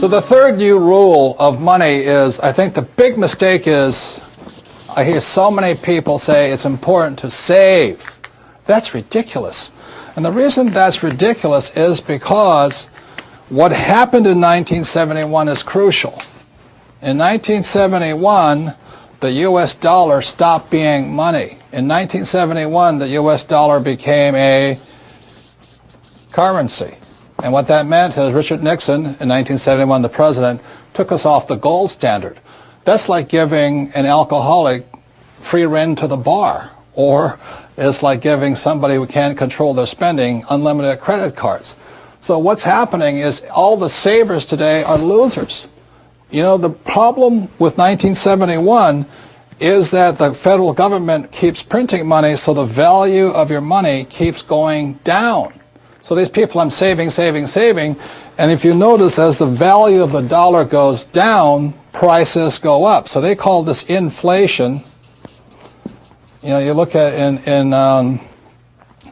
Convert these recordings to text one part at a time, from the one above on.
So the third new rule of money is, I think the big mistake is, I hear so many people say it's important to save. That's ridiculous. And the reason that's ridiculous is because what happened in 1971 is crucial. In 1971, the U.S. dollar stopped being money. In 1971, the U.S. dollar became a currency. And what that meant is Richard Nixon, in 1971, the president, took us off the gold standard. That's like giving an alcoholic free rein to the bar, or it's like giving somebody who can't control their spending unlimited credit cards. So what's happening is all the savers today are losers. You know, the problem with 1971 is that the federal government keeps printing money, so the value of your money keeps going down. So these people, I'm saving, and if you notice, as the value of the dollar goes down, prices go up. So they call this inflation. You know, you look at in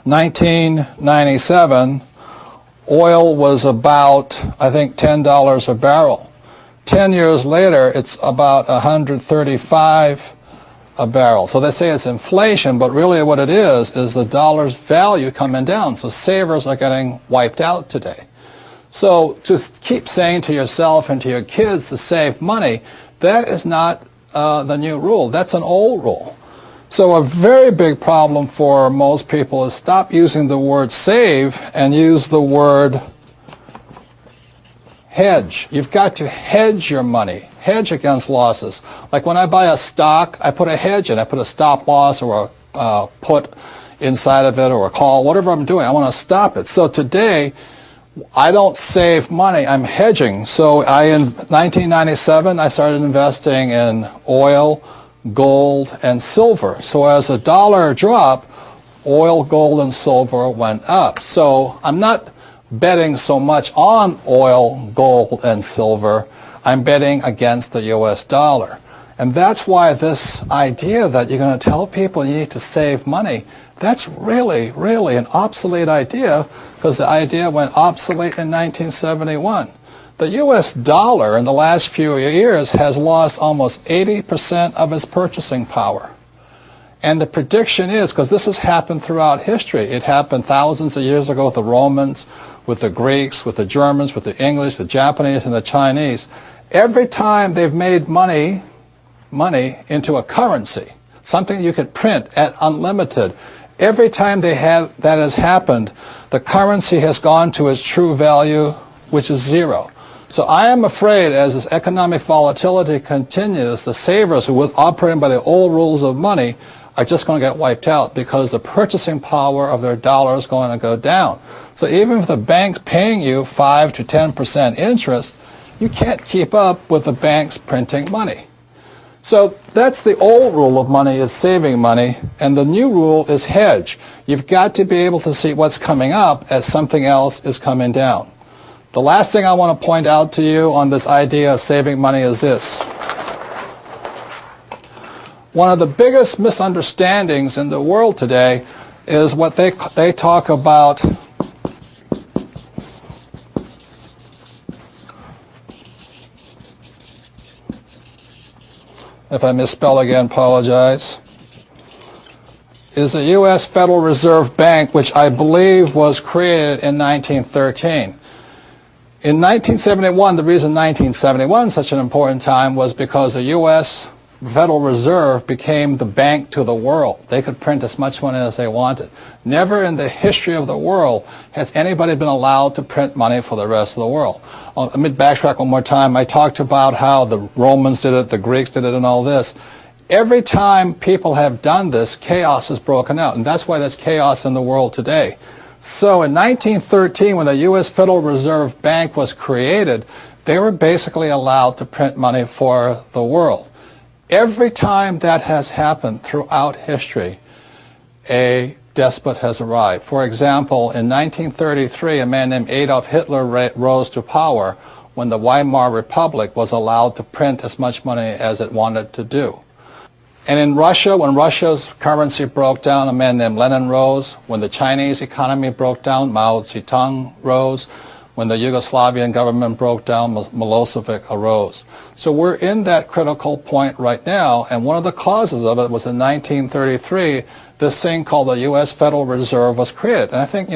1997, oil was about, I think, $10 a barrel. 10 years later, it's about 135 a barrel. So they say it's inflation, but really what it is the dollar's value coming down. So savers are getting wiped out today. So just keep saying to yourself and to your kids to save money, that is not the new rule. That's an old rule. So a very big problem for most people is stop using the word save and use the word hedge. You've got to hedge your money, hedge against losses. Like when I buy a stock, I put a hedge in. I put a stop loss or a put inside of it or a call, whatever I'm doing. I want to stop it. So today, I don't save money, I'm hedging. So in 1997, I started investing in oil, gold, and silver. So as the dollar dropped, oil, gold, and silver went up. So I'm not betting so much on oil, gold, and silver. I'm betting against the U.S. dollar. And that's why this idea that you're going to tell people you need to save money, that's really, really an obsolete idea, because the idea went obsolete in 1971. The U.S. dollar in the last few years has lost almost 80% of its purchasing power. And the prediction is, because this has happened throughout history, it happened thousands of years ago with the Romans, with the Greeks, with the Germans, with the English, the Japanese, and the Chinese. Every time they've made money into a currency, something you could print at unlimited, every time that has happened, the currency has gone to its true value, which is zero. So I am afraid as this economic volatility continues, the savers who were operating by the old rules of money are just going to get wiped out because the purchasing power of their dollar is going to go down. So even if the bank's paying you 5 to 10% interest, you can't keep up with the banks printing money. So that's the old rule of money, is saving money, and the new rule is hedge. You've got to be able to see what's coming up as something else is coming down. The last thing I want to point out to you on this idea of saving money is this. One of the biggest misunderstandings in the world today is what they talk about if I misspell again, apologize, is the U.S. Federal Reserve Bank, which I believe was created in 1913. In 1971, the reason 1971 is such an important time was because the U.S. Federal Reserve became the bank to the world. They could print as much money as they wanted. Never in the history of the world has anybody been allowed to print money for the rest of the world. Let me backtrack one more time. I talked about how the Romans did it, the Greeks did it, and all this. Every time people have done this, chaos has broken out, and that's why there's chaos in the world today. So in 1913, when the U.S. Federal Reserve Bank was created, they were basically allowed to print money for the world. Every time that has happened throughout history, a despot has arrived. For example, in 1933, a man named Adolf Hitler rose to power when the Weimar Republic was allowed to print as much money as it wanted to do. And in Russia, when Russia's currency broke down, a man named Lenin rose. When the Chinese economy broke down, Mao Zedong rose. When the Yugoslavian government broke down, Milosevic arose. So we're in that critical point right now, and one of the causes of it was in 1933, this thing called the U.S. Federal Reserve was created. And I think,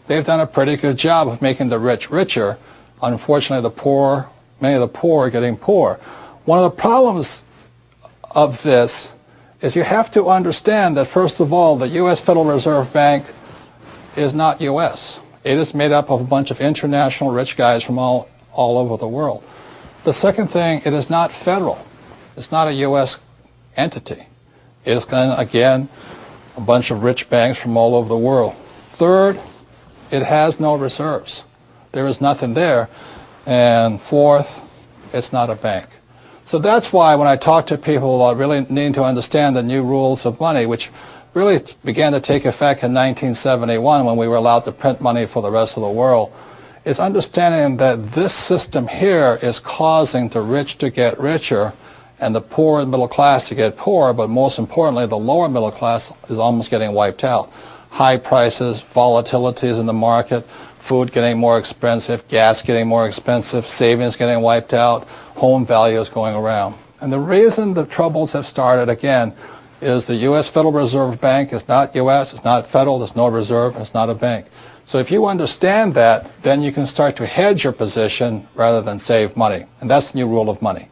they've done a pretty good job of making the rich richer. Unfortunately, many of the poor are getting poorer. One of the problems of this is you have to understand that, first of all, the U.S. Federal Reserve Bank is not U.S. It is made up of a bunch of international rich guys from all over the world. The second thing, it is not federal. It's not a U.S. entity. It is, again, a bunch of rich banks from all over the world. Third, it has no reserves. There is nothing there. And fourth, it's not a bank. So that's why when I talk to people about really needing to understand the new rules of money, which really began to take effect in 1971 when we were allowed to print money for the rest of the world, is understanding that this system here is causing the rich to get richer and the poor and middle class to get poorer, but most importantly, the lower middle class is almost getting wiped out. High prices, volatilities in the market, food getting more expensive, gas getting more expensive, savings getting wiped out, home values going around. And the reason the troubles have started, again, is the U.S. Federal Reserve Bank is not U.S., it's not federal, there's no reserve, it's not a bank. So if you understand that, then you can start to hedge your position rather than save money. And that's the new rule of money.